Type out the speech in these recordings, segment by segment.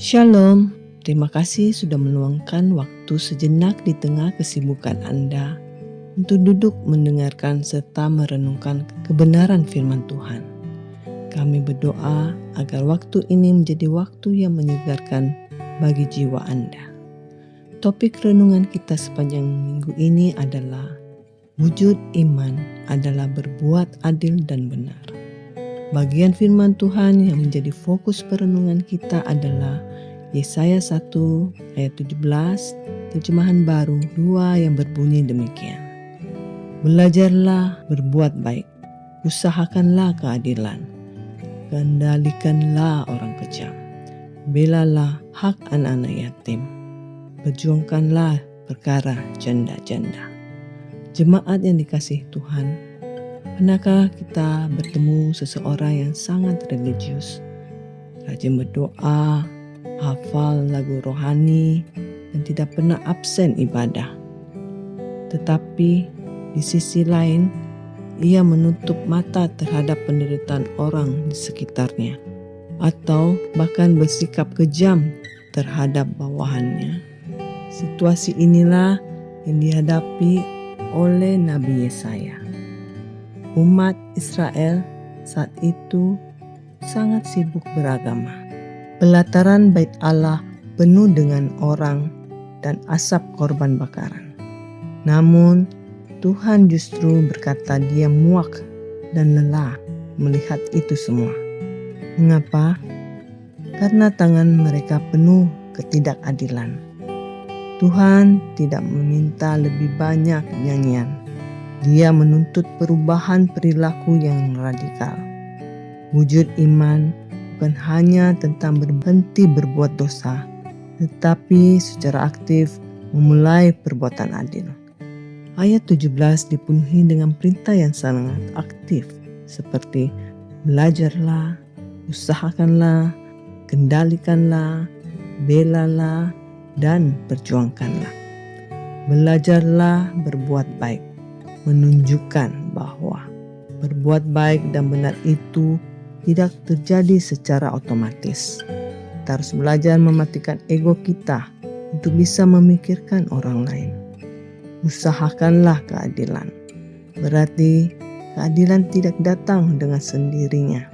Shalom, terima kasih sudah meluangkan waktu sejenak di tengah kesibukan Anda untuk duduk mendengarkan serta merenungkan kebenaran firman Tuhan. Kami berdoa agar waktu ini menjadi waktu yang menyegarkan bagi jiwa Anda. Topik renungan kita sepanjang minggu ini adalah wujud iman adalah berbuat adil dan benar. Bagian firman Tuhan yang menjadi fokus perenungan kita adalah Yesaya 1 ayat 17 terjemahan baru 2 yang berbunyi demikian. Belajarlah berbuat baik, usahakanlah keadilan, kendalikanlah orang kejam, belalah hak anak-anak yatim, perjuangkanlah perkara janda-janda. Jemaat yang dikasihi Tuhan, pernahkah kita bertemu seseorang yang sangat religius, rajin berdoa, hafal lagu rohani, dan tidak pernah absen ibadah? Tetapi di sisi lain, ia menutup mata terhadap penderitaan orang di sekitarnya, atau bahkan bersikap kejam terhadap bawahannya. Situasi inilah yang dihadapi oleh Nabi Yesaya. Umat Israel saat itu sangat sibuk beragama. Pelataran bait Allah penuh dengan orang dan asap korban bakaran. Namun Tuhan justru berkata Dia muak dan lelah melihat itu semua. Mengapa? Karena tangan mereka penuh ketidakadilan. Tuhan tidak meminta lebih banyak nyanyian. Dia menuntut perubahan perilaku yang radikal. Wujud iman bukan hanya tentang berhenti berbuat dosa, tetapi secara aktif memulai perbuatan adil. Ayat 17 dipenuhi dengan perintah yang sangat aktif, seperti belajarlah, usahakanlah, kendalikanlah, belalah, dan perjuangkanlah. Belajarlah berbuat baik, menunjukkan bahwa berbuat baik dan benar itu tidak terjadi secara otomatis. Kita harus belajar mematikan ego kita untuk bisa memikirkan orang lain. Usahakanlah keadilan. Berarti keadilan tidak datang dengan sendirinya.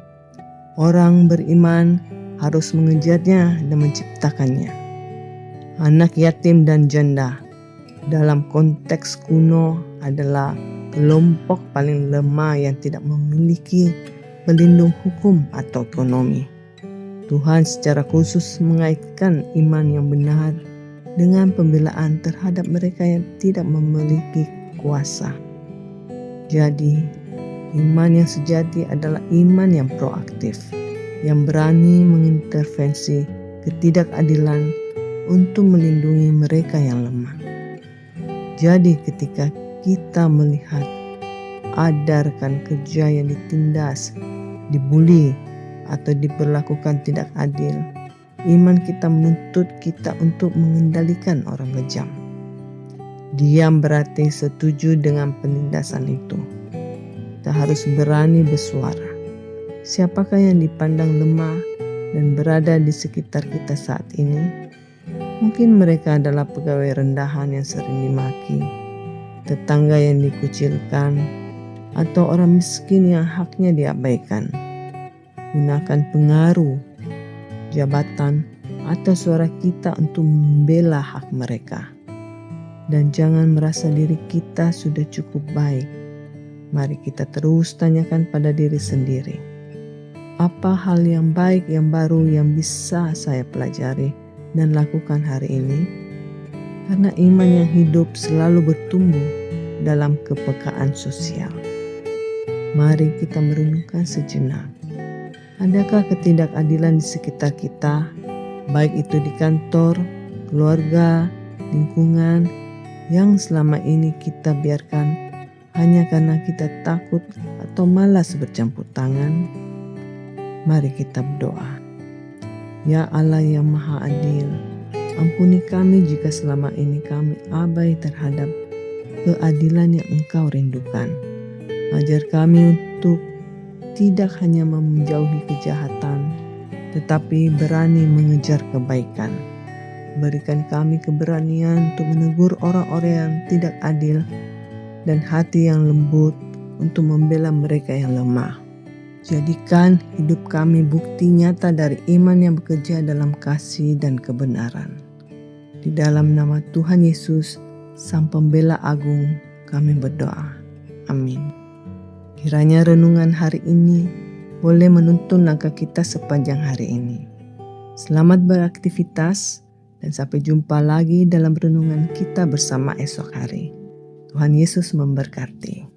Orang beriman harus mengejarnya dan menciptakannya. Anak yatim dan janda dalam konteks kuno adalah kelompok paling lemah yang tidak memiliki pelindung hukum atau ekonomi. Tuhan secara khusus mengaitkan iman yang benar dengan pembelaan terhadap mereka yang tidak memiliki kuasa. Jadi, iman yang sejati adalah iman yang proaktif, yang berani mengintervensi ketidakadilan untuk melindungi mereka yang lemah. Jadi ketika kita melihat ada rekan kerja yang ditindas, dibuli, atau diperlakukan tidak adil, iman kita menuntut kita untuk mengendalikan orang kejam. Diam berarti setuju dengan penindasan itu. Kita harus berani bersuara. Siapakah yang dipandang lemah dan berada di sekitar kita saat ini? Mungkin mereka adalah pegawai rendahan yang sering dimaki, tetangga yang dikucilkan, atau orang miskin yang haknya diabaikan. Gunakan pengaruh, jabatan, atau suara kita untuk membela hak mereka. Dan jangan merasa diri kita sudah cukup baik. Mari kita terus tanyakan pada diri sendiri. Apa hal yang baik yang baru yang bisa saya pelajari dan lakukan hari ini? Karena iman yang hidup selalu bertumbuh dalam kepekaan sosial. Mari kita merenungkan sejenak. Adakah ketidakadilan di sekitar kita, baik itu di kantor, keluarga, lingkungan, yang selama ini kita biarkan hanya karena kita takut atau malas bercampur tangan? Mari kita berdoa. Ya Allah yang Maha Adil, ampuni kami jika selama ini kami abai terhadap keadilan yang Engkau rindukan. Ajar kami untuk tidak hanya menjauhi kejahatan, tetapi berani mengejar kebaikan. Berikan kami keberanian untuk menegur orang-orang yang tidak adil dan hati yang lembut untuk membela mereka yang lemah. Jadikan hidup kami bukti nyata dari iman yang bekerja dalam kasih dan kebenaran. Di dalam nama Tuhan Yesus, Sang Pembela Agung, kami berdoa. Amin. Kiranya renungan hari ini boleh menuntun langkah kita sepanjang hari ini. Selamat beraktivitas dan sampai jumpa lagi dalam renungan kita bersama esok hari. Tuhan Yesus memberkati.